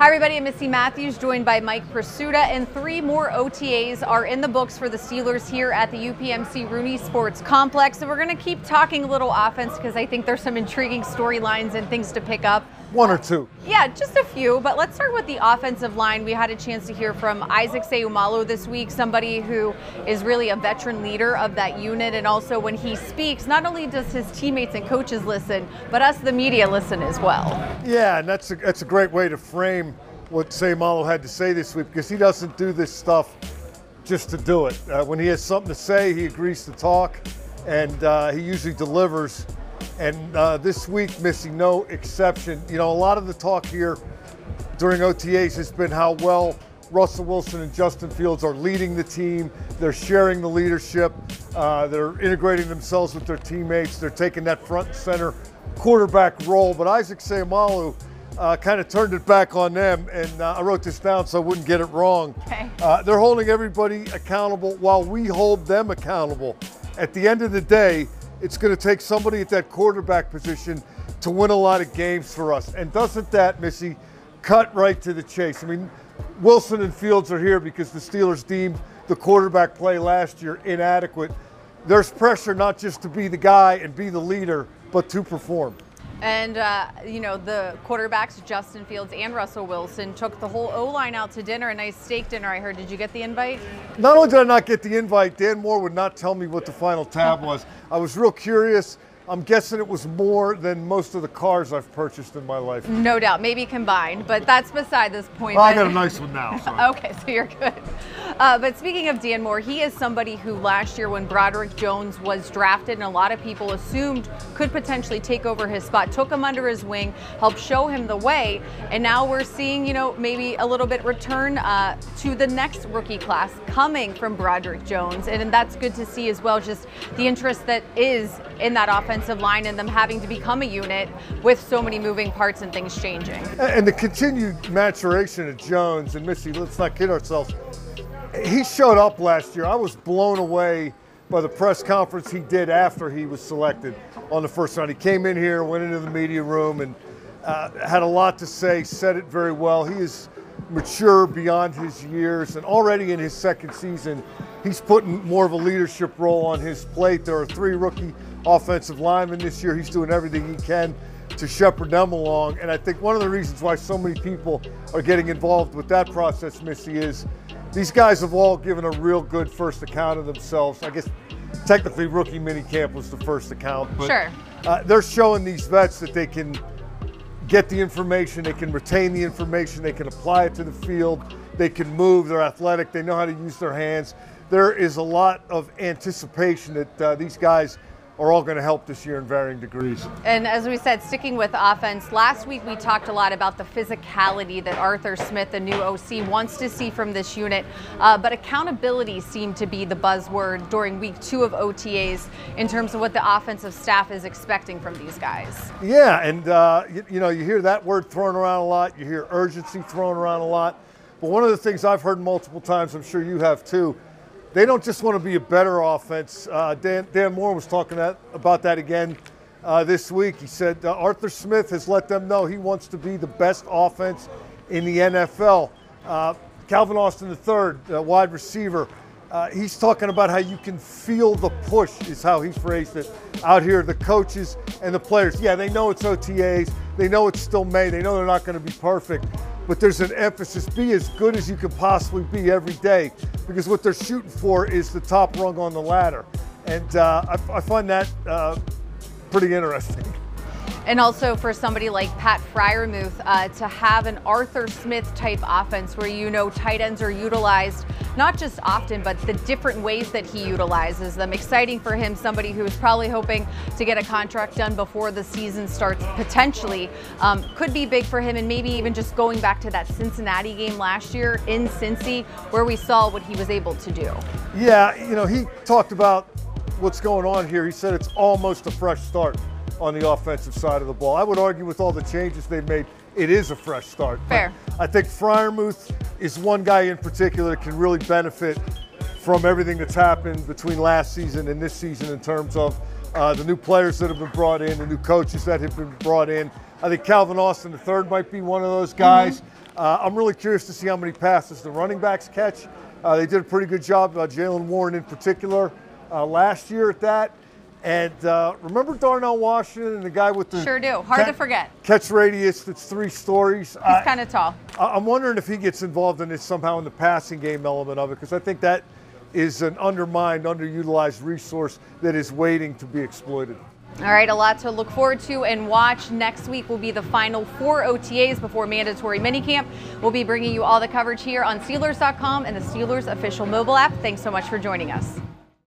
Hi everybody, I'm Missi Matthews, joined by Mike Prisuta, and 3 more OTAs are in the books for the Steelers here at the UPMC Rooney Sports Complex. So we're going to keep talking a little offense because I think there's some intriguing storylines and things to pick up. 1 or 2. Yeah, just a few, but let's start with the offensive line. We had a chance to hear from Isaac Seumalo this week, somebody who is really a veteran leader of that unit, and also when he speaks, not only does his teammates and coaches listen, but us, the media, listen as well. Yeah, and that's a great way to frame what Seumalo had to say this week, because he doesn't do this stuff just to do it. When he has something to say, he agrees to talk, and he usually delivers. And this week, Missi, no exception. You know, a lot of the talk here during OTAs has been how well Russell Wilson and Justin Fields are leading the team. They're sharing the leadership. They're integrating themselves with their teammates. They're taking that front and center quarterback role. But Isaac Seumalo kind of turned it back on them, and I wrote this down so I wouldn't get it wrong. Okay. They're holding everybody accountable while we hold them accountable. At the end of the day, it's going to take somebody at that quarterback position to win a lot of games for us. And doesn't that, Missi, cut right to the chase? I mean, Wilson and Fields are here because the Steelers deemed the quarterback play last year inadequate. There's pressure not just to be the guy and be the leader, but to perform. And, you know, the quarterbacks, Justin Fields and Russell Wilson, took the whole O-line out to dinner, a nice steak dinner, I heard. Did you get the invite? Not only did I not get the invite, Dan Moore would not tell me what the final tab was. I was real curious. I'm guessing it was more than most of the cars I've purchased in my life. No doubt, maybe combined, but that's beside this point. Well, I got a nice one now. So. Okay, so you're good. But speaking of Dan Moore, he is somebody who last year when Broderick Jones was drafted and a lot of people assumed could potentially take over his spot, took him under his wing, helped show him the way, and now we're seeing, you know, maybe a little bit return to the next rookie class coming from Broderick Jones, and that's good to see as well, just the interest that is in that offensive line and them having to become a unit with so many moving parts and things changing. And the continued maturation of Jones, and Missi, let's not kid ourselves, he showed up last year. I was blown away by the press conference he did after he was selected on the first round. He came in here, went into the media room, and had a lot to say, said it very well. He is mature beyond his years, and already in his second season, he's putting more of a leadership role on his plate. There are 3 rookie offensive linemen this year. He's doing everything he can to shepherd them along. And I think one of the reasons why so many people are getting involved with that process, Missi, is these guys have all given a real good first account of themselves. I guess technically rookie minicamp was the first account, but sure. They're showing these vets that they can get the information, they can retain the information, they can apply it to the field, they can move, they're athletic, they know how to use their hands. There is a lot of anticipation that these guys are all going to help this year in varying degrees. And as we said, sticking with offense, last week we talked a lot about the physicality that Arthur Smith, the new OC, wants to see from this unit, but accountability seemed to be the buzzword during week 2 of OTAs in terms of what the offensive staff is expecting from these guys. Yeah, and you know, you hear that word thrown around a lot, you hear urgency thrown around a lot, but one of the things I've heard multiple times, I'm sure you have too, they don't just want to be a better offense. Dan Moore was talking about that again this week. He said Arthur Smith has let them know he wants to be the best offense in the NFL. Calvin Austin III, wide receiver, he's talking about how you can feel the push is how he phrased it out here. The coaches and the players, yeah, they know it's OTAs. They know it's still May. They know they're not going to be perfect. But there's an emphasis, be as good as you can possibly be every day, because what they're shooting for is the top rung on the ladder. And I find that pretty interesting. And also for somebody like Pat Freiermuth to have an Arthur Smith type offense where, you know, tight ends are utilized not just often, but the different ways that he utilizes them. Exciting for him, somebody who is probably hoping to get a contract done before the season starts, potentially. Could be big for him, and maybe even just going back to that Cincinnati game last year in Cincy where we saw what he was able to do. Yeah, you know, he talked about what's going on here. He said it's almost a fresh start on the offensive side of the ball. I would argue with all the changes they've made, it is a fresh start. Fair. But I think Freiermuth is one guy in particular that can really benefit from everything that's happened between last season and this season in terms of the new players that have been brought in, the new coaches that have been brought in. I think Calvin Austin III might be one of those guys. I'm really curious to see how many passes the running backs catch. They did a pretty good job, Jalen Warren in particular, last year at that. And remember Darnell Washington and the guy with the sure do. Hard to forget. Catch radius that's 3 stories. He's kind of tall. I'm wondering if he gets involved in it somehow in the passing game element of it, because I think that is an undermined, underutilized resource that is waiting to be exploited. All right, a lot to look forward to and watch. Next week will be the final 4 OTAs before mandatory minicamp. We'll be bringing you all the coverage here on Steelers.com and the Steelers official mobile app. Thanks so much for joining us.